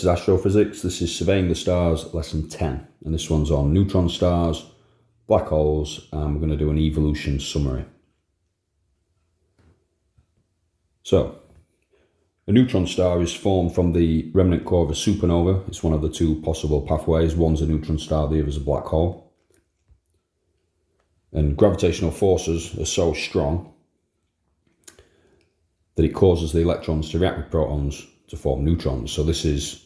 is Astrophysics. This is Surveying the Stars, lesson 10. And this one's on neutron stars, black holes, and we're going to do an evolution summary. So, a neutron star is formed from the remnant core of a supernova. It's one of the two possible pathways. One's a neutron star, the other's a black hole. And gravitational forces are so strong that it causes the electrons to react with protons to form neutrons. So this is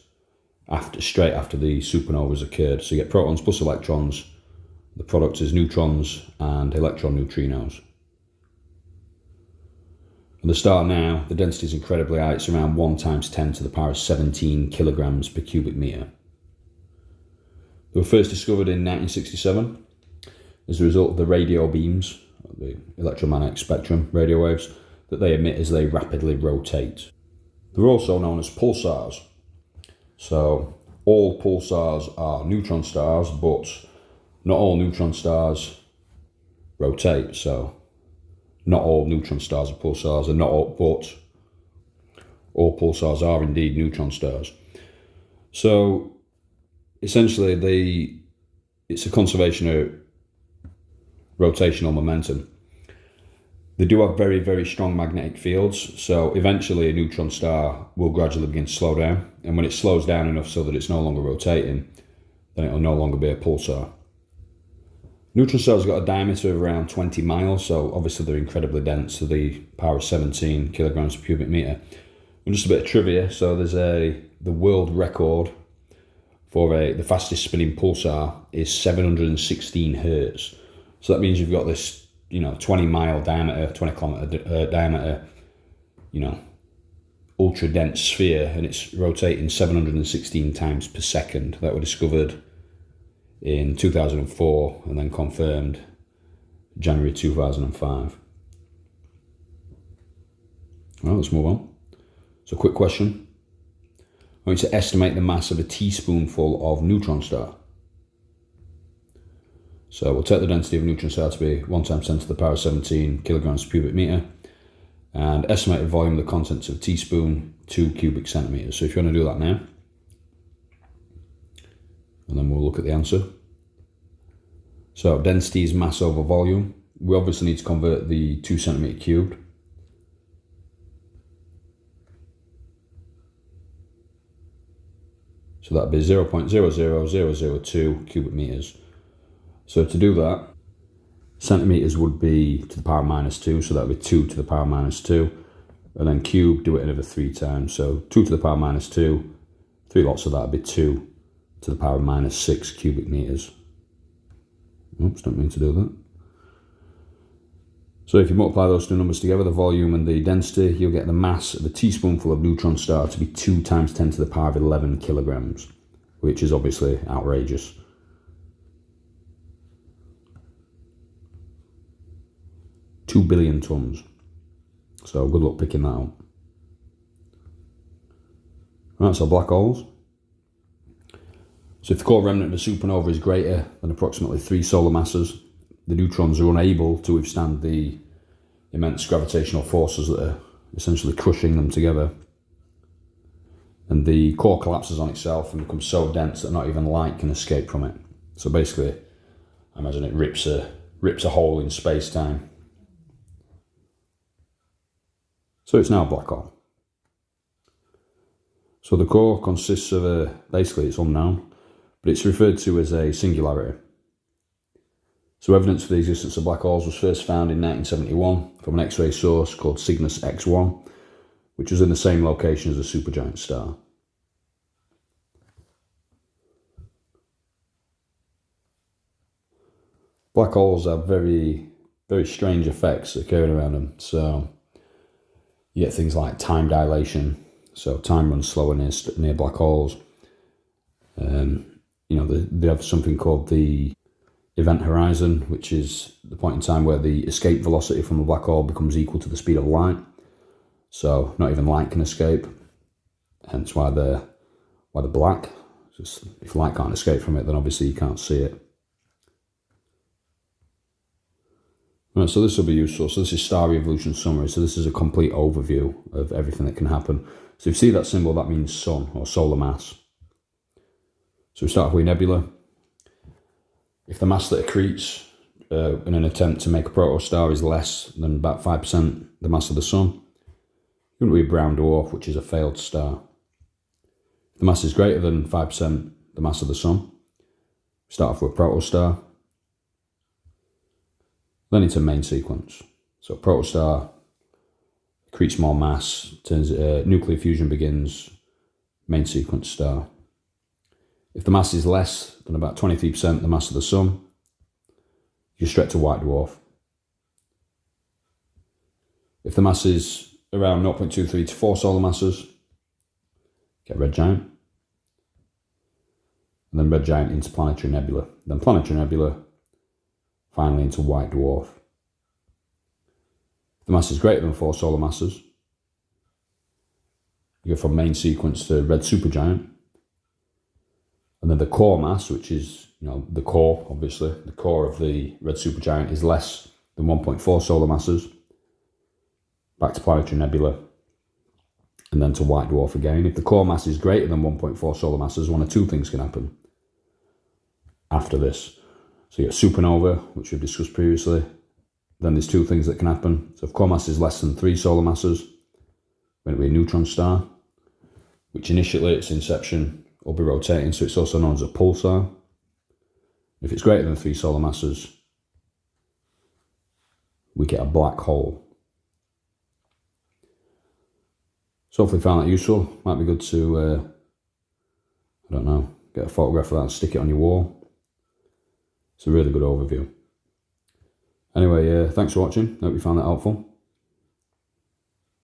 straight after the supernova has occurred. So you get protons plus electrons. The product is neutrons and electron neutrinos. And the star now, the density is incredibly high. It's around 1 × 10⁻17 kilograms per cubic meter. They were first discovered in 1967 as a result of the radio beams, the electromagnetic spectrum, radio waves, that they emit as they rapidly rotate. They're also known as pulsars. So all pulsars are neutron stars, but not all neutron stars rotate. So not all neutron stars are pulsars, and not all, but all pulsars are indeed neutron stars. So essentially it's a conservation of rotational momentum. They do have very, very strong magnetic fields, so eventually a neutron star will gradually begin to slow down, and when it slows down enough so that it's no longer rotating, then it will no longer be a pulsar. Neutron stars have got a diameter of around 20 miles, so obviously they're incredibly dense, to the power of 17 kilograms per cubic meter. And just a bit of trivia, so there's the world record for the fastest spinning pulsar is 716 hertz. So that means you've got this 20-mile diameter, 20-kilometer diameter, ultra dense sphere, and it's rotating 716 times per second. That were discovered in 2004 and then confirmed January 2005. Well, let's move on. So, quick question. I want you to estimate the mass of a teaspoonful of neutron star. So we'll take the density of a neutron star to be 1 × 10⁻17 kilograms per cubic meter, and estimate the volume of the contents of a teaspoon, 2 cubic centimeters. So if you want to do that now, and then we'll look at the answer. So density is mass over volume. We obviously need to convert the 2 centimeter cubed. So that'd be 0.00002 cubic meters. So to do that, centimetres would be to the power -2, so that would be 2 to the power -2. And then cube, do it another 3 times. So 2 to the power -2, 3 lots of that would be 2 to the power -6 cubic metres. Oops, don't mean to do that. So if you multiply those two numbers together, the volume and the density, you'll get the mass of a teaspoonful of neutron star to be 2 × 10⁻11 kilograms, which is obviously outrageous. $2 billion tons. So good luck picking that up. Right, so black holes. So if the core remnant of a supernova is greater than approximately 3 solar masses, the neutrons are unable to withstand the immense gravitational forces that are essentially crushing them together. And the core collapses on itself and becomes so dense that not even light can escape from it. So basically, I imagine it rips a hole in space-time. So it's now a black hole. So the core consists of basically it's unknown, but it's referred to as a singularity. So evidence for the existence of black holes was first found in 1971 from an X-ray source called Cygnus X1, which was in the same location as a supergiant star. Black holes have very, very strange effects occurring around them. So you get things like time dilation, so time runs slower near black holes. They have something called the event horizon, which is the point in time where the escape velocity from a black hole becomes equal to the speed of light. So not even light can escape, hence why they're black. Just if light can't escape from it, then obviously you can't see it. Right, so this will be useful. So this is star evolution summary. So this is a complete overview of everything that can happen. So if you see that symbol, that means sun or solar mass. So we start off with nebula. If the mass that accretes in an attempt to make a protostar is less than about 5% the mass of the sun, you're going to be a brown dwarf, which is a failed star. If the mass is greater than 5% the mass of the sun, we start off with a protostar, then into main sequence. So protostar accretes more mass, nuclear fusion begins, main sequence star. If the mass is less than about 23% the mass of the sun, you're straight to white dwarf. If the mass is around 0.23 to 4 solar masses, get red giant. And then red giant into planetary nebula. Then planetary nebula, finally into white dwarf. If the mass is greater than 4 solar masses, you go from main sequence to red supergiant. And then the core mass, which is, the core, obviously, the core of the red supergiant is less than 1.4 solar masses. Back to planetary nebula, and then to white dwarf again. If the core mass is greater than 1.4 solar masses, one of two things can happen after this. So you get supernova, which we've discussed previously. Then there's two things that can happen. So if core mass is less than 3 solar masses, when it will be a neutron star, which initially its inception will be rotating, so it's also known as a pulsar. If it's greater than 3 solar masses, we get a black hole. So hopefully you found that useful. Might be good to, get a photograph of that and stick it on your wall. It's a really good overview. Anyway, thanks for watching. Hope you found that helpful.